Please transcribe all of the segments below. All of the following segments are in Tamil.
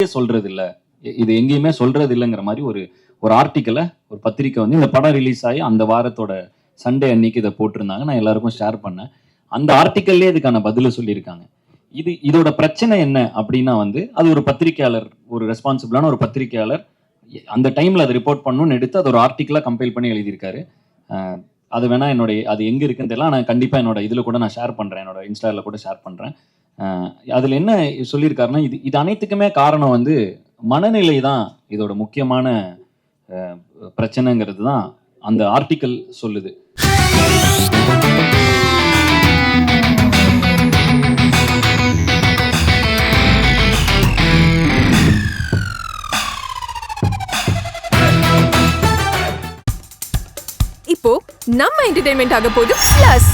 சொல்றது இல்ல, இது எங்கேயுமே சொல்றது இல்லைங்கிற மாதிரி ஒரு ஒரு ஆர்டிக்கலை ஒரு பத்திரிக்கை வந்து இந்த படம் ரிலீஸ் ஆகி அந்த வாரத்தோட சண்டே அன்னைக்கு இதை போட்டிருந்தாங்க. நான் எல்லாருக்கும் ஷேர் பண்ணேன். அந்த ஆர்டிக்கல்லே இதுக்கான பதில சொல்லியிருக்காங்க. இதோட பிரச்சனை என்ன அப்படின்னா வந்து அது ஒரு பத்திரிகையாளர், ஒரு ரெஸ்பான்சிபிளான ஒரு பத்திரிகையாளர் அந்த டைம்ல அதை ரிப்போர்ட் பண்ணணும்னு எடுத்து அது ஒரு ஆர்டிக்கலா கம்பைல் பண்ணி எழுதியிருக்காரு. அது வேணா என்னுடைய அது எங்க இருக்குன்னு தெரியல. நான் கண்டிப்பா என்னோட இதுல கூட நான் ஷேர் பண்றேன், என்னோட இன்ஸ்டால கூட ஷேர் பண்றேன். அதுல என்ன சொல்லியிருக்காருன்னா இது அனைத்துக்குமே காரணம் வந்து மனநிலை தான் இதோட முக்கியமான பிரச்சனைங்கிறது தான் அந்த ஆர்டிக்கல் சொல்லுது. இப்போ நம்ம என்டர்டெயின்மெண்ட் ஆக போகுது பிளஸ்.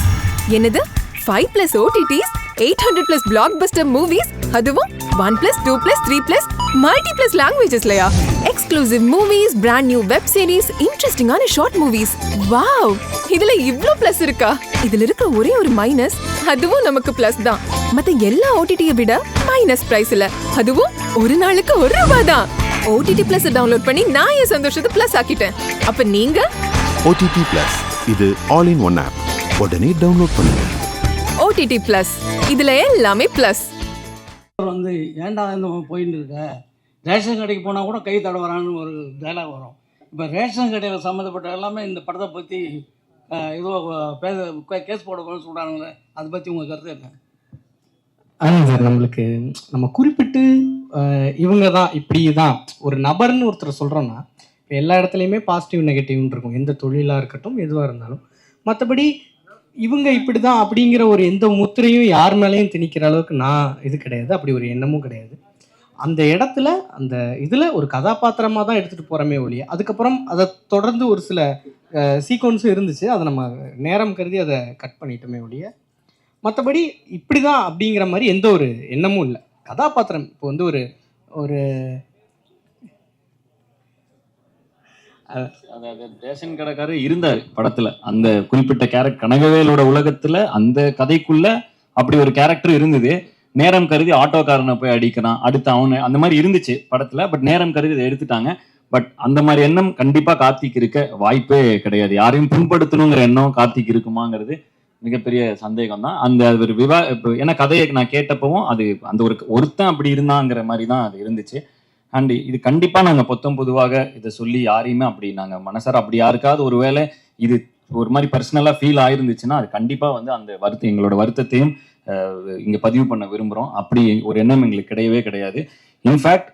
என்னது 5+ OTTs, 800+ பிளாக்பஸ்டர் மூவிஸ், அதுவும் 1+, 2+, 3+, மல்டி+ லாங்குவேஜஸ்லயா? Exclusive movies, brand new web series, இன்ட்ரெஸ்டிங்கான ஷார்ட் மூவிஸ். வாவ், இதுல இவ்ளோ பிளஸ் இருக்கா? இதுல இருக்க ஒரே ஒரு மைனஸ், அதுவும் நமக்கு பிளஸ் தான். மத்த எல்லா OTT-ய விட மைனஸ் பிரைஸ்ல, அதுவும் ஒரு நாளுக்கு ₹1 தான். OTT Plus டவுன்லோட் பண்ணி நான் என் சந்தோஷத்தை பிளஸ் ஆக்கிட்டேன். அப்ப நீங்க OTT Plus இது ஆல் இன் ஒன் ஆப். உடனே டவுன்லோட் பண்ணுங்க. OTT Plus இதுல எல்லாமே பிளஸ். வந்து ஏன்டா இந்த போயிட்டு இருக்க, ரேஷன் கடைக்கு போனால் கூட கை தடவரான்னு ஒரு டைலாக் வரும். இப்போ ரேஷன் கடையில் சம்மந்தப்பட்ட எல்லாமே இந்த படத்தை பற்றி ஏதோ கேஸ் போடணும்னு சொல்கிறாங்களே, அதை பற்றி உங்கள் கருத்து என்ன? ஆமாம் சார், நம்ம குறிப்பிட்டு இவங்க தான் இப்படி தான் ஒரு நபர்னு ஒருத்தர் சொல்கிறோன்னா இப்போ எல்லா இடத்துலையுமே பாசிட்டிவ் நெகட்டிவ்னு இருக்கும், எந்த தொழிலாக இருக்கட்டும் எதுவாக இருந்தாலும். மற்றபடி இவங்க இப்படி தான் அப்படிங்கிற ஒரு எந்த முத்திரையும் யார் மேலேயும் திணிக்கிற அளவுக்கு நான் இது கிடையாது, அப்படி ஒரு எண்ணமும் கிடையாது. அந்த இடத்துல அந்த இதில் ஒரு கதாபாத்திரமாக தான் எடுத்துகிட்டு போகிறோமே ஒழிய, அதுக்கப்புறம் அதை தொடர்ந்து ஒரு சில சீக்வன்ஸும் இருந்துச்சு, அதை நம்ம நேரம் கருதி அதை கட் பண்ணிட்டோமே ஒழிய, மற்றபடி இப்படி தான் அப்படிங்கிற மாதிரி எந்த ஒரு எண்ணமும் இல்லை. கதாபாத்திரம் இப்போ வந்து ஒரு ஒரு ரேஷன் கடைக்காரர் இருந்தாரு படத்துல, அந்த குறிப்பிட்ட கேரக்டர் கனகவேலோட உலகத்துல அந்த கதைக்குள்ள அப்படி ஒரு கேரக்டர் இருந்தது. நேரம் கருதி ஆட்டோக்காரனை போய் அடிக்கிறான், அடுத்து அவனு, அந்த மாதிரி இருந்துச்சு படத்துல. பட் நேரம் கருதி இதை எடுத்துட்டாங்க. பட் அந்த மாதிரி எண்ணம் கண்டிப்பா கார்த்திக் இருக்க வாய்ப்பே கிடையாது. யாரையும் புண்படுத்தணுங்கிற எண்ணம் கார்த்திக் இருக்குமாங்கிறது மிகப்பெரிய சந்தேகம் தான். அந்த ஒரு ஏன்னா கதையை நான் கேட்டப்பவும் அது அந்த ஒருத்தன் அப்படி இருந்தாங்கிற மாதிரி தான் அது இருந்துச்சு. அண்ட் இது கண்டிப்பா நாங்க பொதுவாக இதை சொல்லி யாரையுமே அப்படி நாங்க மனசார அப்படி யாருக்காவது ஒருவேளை இது ஒரு மாதிரி பர்சனலா ஃபீல் ஆயிருந்துச்சுன்னா அது கண்டிப்பா வந்து அந்த எங்களோட வருத்தத்தையும் இங்க பதிவு பண்ண விரும்புறோம். அப்படி ஒரு எண்ணம் எங்களுக்கு கிடையவே கிடையாது. இன்ஃபேக்ட்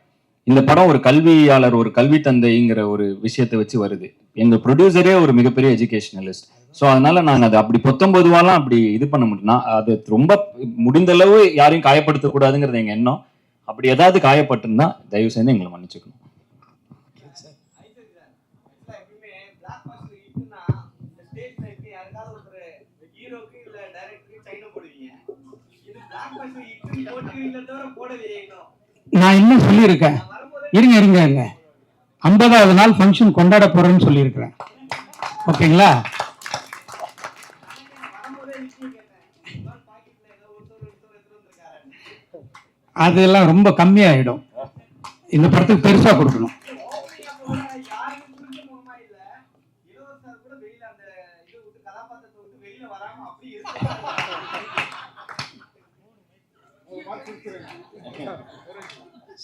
இந்த படம் ஒரு கல்வியாளர், ஒரு கல்வி தந்தைங்கிற ஒரு விஷயத்தை வச்சு வருது. எங்க ப்ரொடியூசரே ஒரு மிகப்பெரிய எஜுகேஷனலிஸ்ட். ஸோ அதனால நாங்கள் அதை அப்படி பொதுவாலாம் அப்படி இது பண்ண முடியும். அது ரொம்ப முடிந்த அளவு யாரையும் காயப்படுத்தக்கூடாதுங்கிறது எங்க எண்ணம். அப்படி ஏதாவது காயப்பட்டிருந்தா தயவு செய்து எங்களை மன்னிச்சுக்கணும். நான் என்ன சொல்லியிருக்கேன், இருங்க 50வது நாள் ஃபங்க்ஷன் கொண்டாட போறேன்னு சொல்லியிருக்கிறேன். ஓகேங்களா? அதெல்லாம் ரொம்ப கம்மியாயிடும். இந்த படத்துக்கு பெருசா கொடுக்கணும்.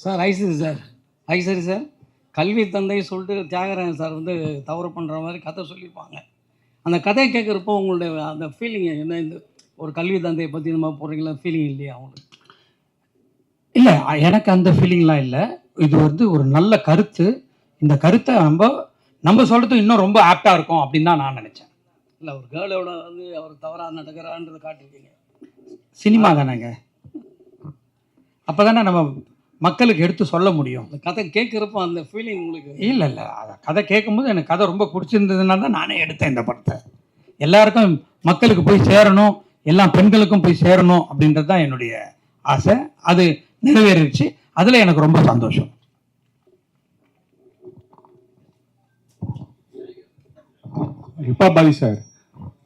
சார் ஐசரி சார் கல்வி தந்தை சொல்லிட்டு தியாகராஜன் சார் வந்து தவறு பண்ணுற மாதிரி கதை சொல்லியிருப்பாங்க. அந்த கதையை கேட்குறப்போ உங்களுடைய அந்த ஃபீலிங் என்ன? இந்த ஒரு கல்வி தந்தையை பற்றி நம்ம போடுறீங்களா, ஃபீலிங் இல்லையா அவங்களுக்கு? இல்லை, எனக்கு அந்த ஃபீலிங்லாம் இல்லை. இது வந்து ஒரு நல்ல கருத்து. இந்த கருத்தை நம்ம சொல்கிறது இன்னும் ரொம்ப ஆப்டாக இருக்கும் அப்படின்னு தான் நான் நினச்சேன். இல்லை, ஒரு கேர்ளோட வந்து அவர் தவறாக நடக்கிறான்றதை காட்டிருக்கீங்க. சினிமா தானேங்க, அப்போ தானே நம்ம மக்களுக்கு எடுத்து சொல்ல முடியும். அந்த கதை கேட்குறப்போ அந்த ஃபீலிங் உங்களுக்கு? இல்லை, கதை கேட்கும்போது எனக்கு கதை ரொம்ப பிடிச்சிருந்ததுனால தான் நானே எடுத்தேன் இந்த படத்தை. எல்லாருக்கும் மக்களுக்கு போய் சேரணும், எல்லா பெண்களுக்கும் போய் சேரணும் அப்படின்றது தான் என்னுடைய ஆசை. அது நிறைவேறிடுச்சு. அதில் எனக்கு ரொம்ப சந்தோஷம். பாய் சார்,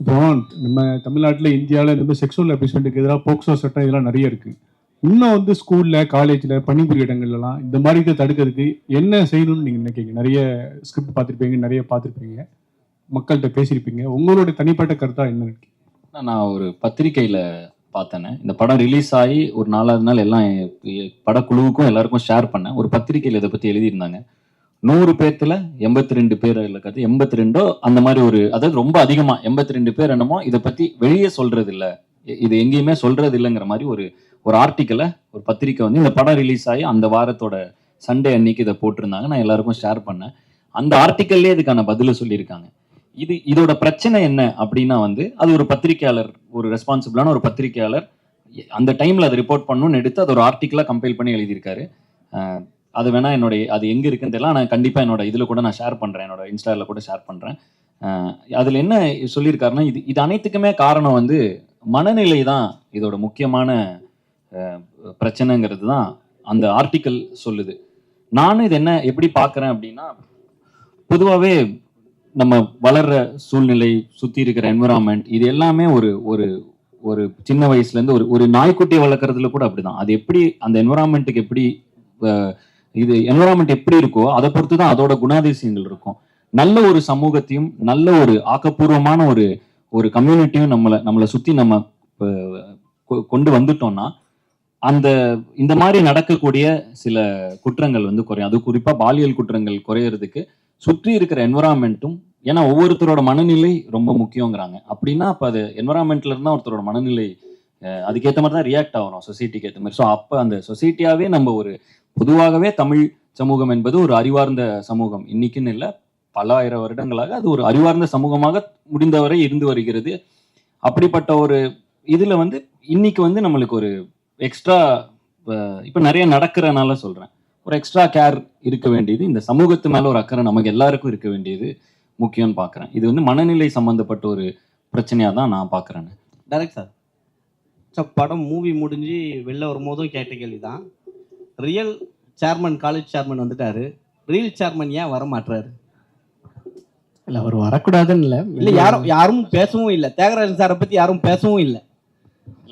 இப்போ நம்ம தமிழ்நாட்டில், இந்தியாவில் இந்த மாதிரி செக்ஷுவல் அபியூஸ்மெண்ட்டுக்கு எதிராக போக்சோ சட்டம் இதெல்லாம் நிறைய இருக்குது. இன்னும் வந்து ஸ்கூல்ல காலேஜ்ல பணிபுரிய இடங்கள்லாம் இந்த மாதிரி இதை தடுக்கிறதுக்கு என்ன செய்யணும்னு நீங்க நினைக்கிறீங்க? நிறைய ஸ்கிரிப்ட் பார்த்துருப்பீங்க, நிறைய பார்த்துருப்பீங்க, மக்கள்கிட்ட பேசியிருப்பீங்க. உங்களுடைய தனிப்பட்ட கருத்தா என்ன நினைக்கிறீங்க? நான் ஒரு பத்திரிக்கையில பார்த்தேனே, இந்த படம் ரிலீஸ் ஆகி ஒரு 4வது நாள் எல்லாம் படக்குழுவுக்கும் எல்லாருக்கும் ஷேர் பண்ணேன். ஒரு பத்திரிக்கையில் இதை பத்தி எழுதியிருந்தாங்க. 100 பேர்த்துல 82 பேர் இருக்காது, 82 அந்த மாதிரி ஒரு, அதாவது ரொம்ப அதிகமா 82 பேர் என்னமோ இதை பத்தி வெளியே சொல்றது இல்ல, இது எங்கேயுமே சொல்றது இல்லைங்கிற மாதிரி ஒரு ஆர்டிக்கலை ஒரு பத்திரிக்கை வந்து இந்த படம் ரிலீஸ் ஆகி அந்த வாரத்தோட சண்டே அன்னைக்கு இதை போட்டிருந்தாங்க. நான் எல்லாருக்கும் ஷேர் பண்ணேன். அந்த ஆர்டிக்கல்லே இதுக்கான பதில சொல்லியிருக்காங்க. இதோட பிரச்சனை என்ன அப்படின்னா வந்து, அது ஒரு பத்திரிகையாளர், ஒரு ரெஸ்பான்சிபிளான ஒரு பத்திரிகையாளர் அந்த டைம்ல அதை ரிப்போர்ட் பண்ணணும்னு எடுத்து அது ஒரு ஆர்டிக்கலா கம்பைல் பண்ணி எழுதியிருக்காரு. அது வேணா அது எங்க இருக்குன்னு தெரியல, நான் கண்டிப்பா என்னோட இதுல கூட நான் ஷேர் பண்றேன், என்னோட இன்ஸ்டால கூட ஷேர் பண்றேன். அதுல என்ன சொல்லியிருக்காருன்னா, இது அனைத்துக்குமே காரணம் வந்து மனநிலை தான் இதோட முக்கியமான பிரச்சனைங்கிறது தான் அந்த ஆர்டிக்கல் சொல்லுது. நானும் இது எப்படி பார்க்கறேன் அப்படின்னா, பொதுவாகவே நம்ம வளர்ற சூழ்நிலை, சுத்தி இருக்கிற என்விரான்மெண்ட், இது எல்லாமே ஒரு சின்ன வயசுல இருந்து ஒரு நாய்க்குட்டியை வளர்க்கறதுல கூட அப்படிதான். அது எப்படி அந்த என்விரான்மெண்ட்டுக்கு எப்படி இது என்விரான்மெண்ட் எப்படி இருக்கோ அதை பொறுத்து தான் அதோட குணாதிசயங்கள் இருக்கும். நல்ல ஒரு சமூகத்தையும் நல்ல ஒரு ஆக்கப்பூர்வமான ஒரு கம்யூனிட்டியும் நம்மளை சுத்தி நம்ம கொண்டு வந்துட்டோம்னா இந்த மாதிரி நடக்கக்கூடிய சில குற்றங்கள் வந்து குறையும். அது குறிப்பா பாலியல் குற்றங்கள் குறையறதுக்கு சுற்றி இருக்கிற என்விரான்மெண்ட்டும், ஏன்னா ஒவ்வொருத்தரோட மனநிலை ரொம்ப முக்கியங்கிறாங்க. அப்படின்னா அப்ப அது என்விரான்மெண்ட்ல இருந்தா ஒருத்தரோட மனநிலை அதுக்கேற்ற மாதிரி தான் ரியாக்ட் ஆகணும், சொசைட்டிக்கு ஏற்ற மாதிரி. ஸோ அப்ப அந்த சொசைட்டியாவே நம்ம பொதுவாகவே தமிழ் சமூகம் என்பது ஒரு அறிவார்ந்த சமூகம். இன்னைக்குன்னு இல்லை, பல ஆயிரம் வருடங்களாக அது ஒரு அறிவார்ந்த சமூகமாக முடிந்தவரை இருந்து வருகிறது. அப்படிப்பட்ட ஒரு இதுல வந்து இன்னைக்கு வந்து நம்மளுக்கு ஒரு எக்ஸ்ட்ரா, இப்ப நிறைய நடக்கிறனால சொல்றேன், ஒரு எக்ஸ்ட்ரா கேர் இருக்க வேண்டியது, இந்த சமூகத்து மேல ஒரு அக்கறை நமக்கு எல்லாருக்கும் இருக்க வேண்டியது முக்கியம்னு பாக்குறேன். இது வந்து மனநிலை சம்பந்தப்பட்ட ஒரு பிரச்சனையா தான் நான் பாக்குறேன். டைரக்ட் சார், படம் மூவி முடிஞ்சு வெளில வரும்போதும் கேட்ட கேள்வி தான், ரியல் சேர்மன் காலேஜ் சேர்மன் வந்துட்டாரு, ரியல் சேர்மன் ஏன் வர மாட்டாரு? இல்லை, அவர் வரக்கூடாதுன்னு இல்லை, யாரும் பேசவும் இல்லை, தியாகராஜன் சாரை பத்தி யாரும் பேசவும் இல்லை.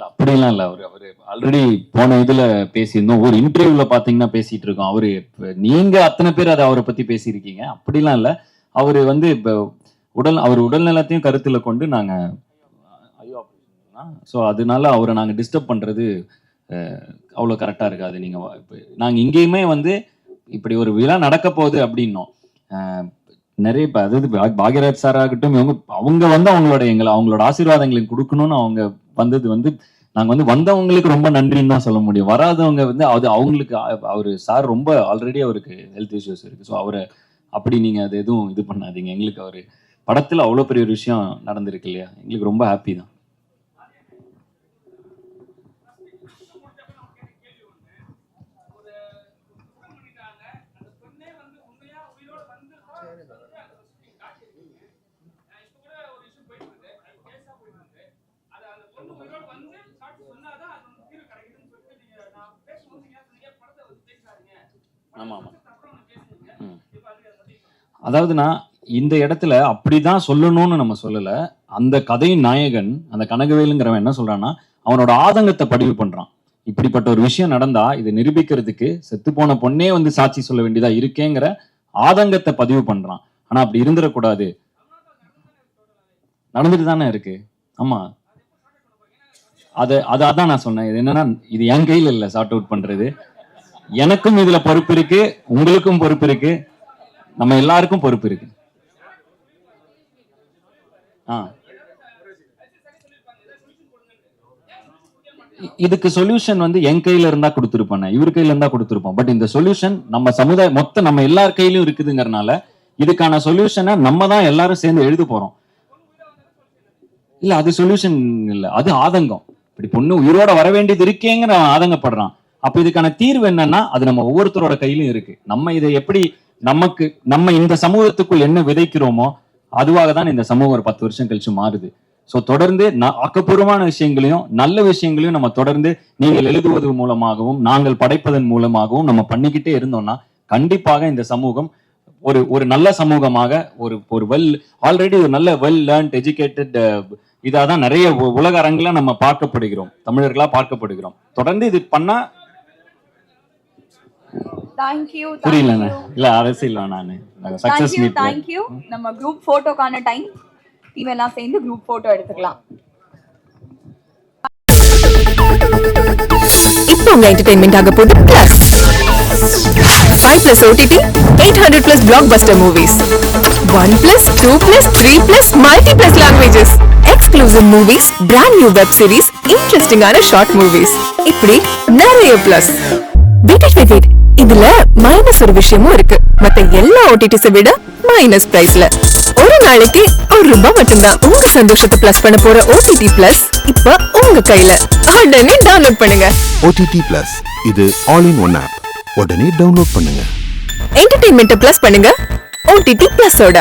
அப்படிலாம் இல்லை, அவரு ஆல்ரெடி போன இதுல பேசியிருந்தோம், ஒரு இன்டர்வியூல பாத்தீங்கன்னா பேசிட்டு இருக்கோம். நீங்க அத்தனை பேர் அதை அவரை பத்தி பேசியிருக்கீங்க. அப்படிலாம் இல்லை, அவரு வந்து இப்ப அவர் உடல்நலத்தையும் கருத்துல கொண்டு நாங்க ஸோ அதனால அவரை நாங்க டிஸ்டர்ப் பண்றது அவ்வளோ கரெக்டா இருக்காது. நாங்க இங்கேயுமே வந்து இப்படி ஒரு விழா நடக்க போகுது அப்படின்னோம், நிறைய அதாவது பாக்யராஜ் சார் ஆகட்டும், அவங்க வந்து அவங்களோட ஆசீர்வாதங்களுக்கு கொடுக்கணும்னு அவங்க வந்தது வந்து, நாங்க வந்து வந்தவங்களுக்கு ரொம்ப நன்றின்னு தான் சொல்ல முடியும். வராதவங்க வந்து அவங்களுக்கு அவரு சார் ரொம்ப ஆல்ரெடி அவருக்கு ஹெல்த் இஷ்யூஸ் இருக்கு. ஸோ அவரை அப்படி நீங்க அது எதுவும் இது பண்ணாதீங்க. எங்களுக்கு அவரு படத்துல அவ்வளோ பெரிய ஒரு விஷயம் நடந்திருக்கு இல்லையா, எங்களுக்கு ரொம்ப ஹாப்பி தான். ஆமா ஆமா. அதாவது நான் இந்த இடத்துல அப்படிதான் சொல்லணும்னு நம்ம சொல்லல. அந்த கதையின் நாயகன், அந்த கனகவேலுங்கிறவன் என்ன சொல்றான்னா, அவனோட ஆதங்கத்தை பதிவு பண்றான். இப்படிப்பட்ட ஒரு விஷயம் நடந்தா இதை நிரூபிக்கிறதுக்கு செத்து போன பொண்ணே வந்து சாட்சி சொல்ல வேண்டியதா இருக்கேங்கிற ஆதங்கத்தை பதிவு பண்றான். ஆனா அப்படி இருந்துடக்கூடாது, நடந்துட்டு தானே இருக்கு. ஆமா, அதான் நான் சொன்னேன். இது என்னன்னா, இது என் கையில் இல்லை சார்ட் அவுட் பண்றது. எனக்கும் இதுல பொறுப்பு இருக்கு, உங்களுக்கும் பொறுப்பு இருக்கு, நம்ம எல்லாருக்கும் பொறுப்பு இருக்கு. இதுக்கு சொல்யூஷன் வந்து என் கையில இருந்தா கொடுத்துருப்பேன், இவர் கையில இருந்தா கொடுத்துருப்போம். பட் இந்த சொல்யூஷன் நம்ம சமுதாயம் மொத்தம் நம்ம எல்லார் கையிலும் இருக்குதுங்கிறனால இதுக்கான சொல்யூஷனை நம்ம தான் எல்லாரும் சேர்ந்து எழுத போறோம். இல்ல, அது சொல்யூஷன் இல்ல, அது ஆதங்கம். இப்படி பொண்ணு உயிரோட வர வேண்டியது இருக்கேங்கிற ஆதங்கப்படுறான். அப்ப இதுக்கான தீர்வு என்னன்னா, அது நம்ம ஒவ்வொருத்தரோட கையிலும் இருக்கு. நம்ம இதை எப்படி நம்ம இந்த சமூகத்துக்குள் என்ன விதைக்கிறோமோ அதுவாக தான் இந்த சமூகம் ஒரு 10 வருஷம் கழிச்சு மாறுது. ஸோ தொடர்ந்து ஆக்கப்பூர்வமான விஷயங்களையும் நல்ல விஷயங்களையும் நம்ம தொடர்ந்து நீங்கள் எழுதுவது மூலமாகவும் நாங்கள் படைப்பதன் மூலமாகவும் நம்ம பண்ணிக்கிட்டே இருந்தோம்னா கண்டிப்பாக இந்த சமூகம் ஒரு நல்ல சமூகமாக, ஒரு ஆல்ரெடி ஒரு நல்ல வெல் லேர்ன்ட் எஜுகேட்டட் இதாதான் நிறைய உலக அரங்குல நம்ம பார்க்கப்படுகிறோம், தமிழர்களா பார்க்கப்படுகிறோம். தொடர்ந்து இது பண்ணா புரியல. இல்ல அரசியல் நானு சக்சஸ் மீட். தேங்க்யூ. நம்ம குரூப் போட்டோக்கான டைம், இவெல்லாம் சேர்ந்து குரூப் போட்டோ எடுத்துக்கலாம். இப்போ உங்க என்டர்டைன்மெண்ட் ஆக போகுது plus 5+ OTT 800+ blockbuster movies 1+, 2+, 3+, multi+ languages exclusive movies, brand new web series, interesting ஆன short movies, இப்படி நிறைய பிளஸ். வெயிட் இதுல மைனஸ் ஒரு விஷயமும் இருக்கு. மத்த எல்லா OTTs விட மைனஸ் பிரைஸ்ல ஒரு நாளைக்கு ₹1 மட்டும்தான். உங்க சந்தோஷத்தை பிளஸ் பண்ண போற OTT பிளஸ் இப்ப உங்க கையில. உடனே டவுன்லோட் பண்ணுங்க. OTT Plus இது ஆல் இன் ஒன் ஆப். உடனே டவுன்லோட் பண்ணுங்க. என்டர்டெயின்மெண்ட் பிளஸ் பண்ணுங்க OTT பிளஸோட.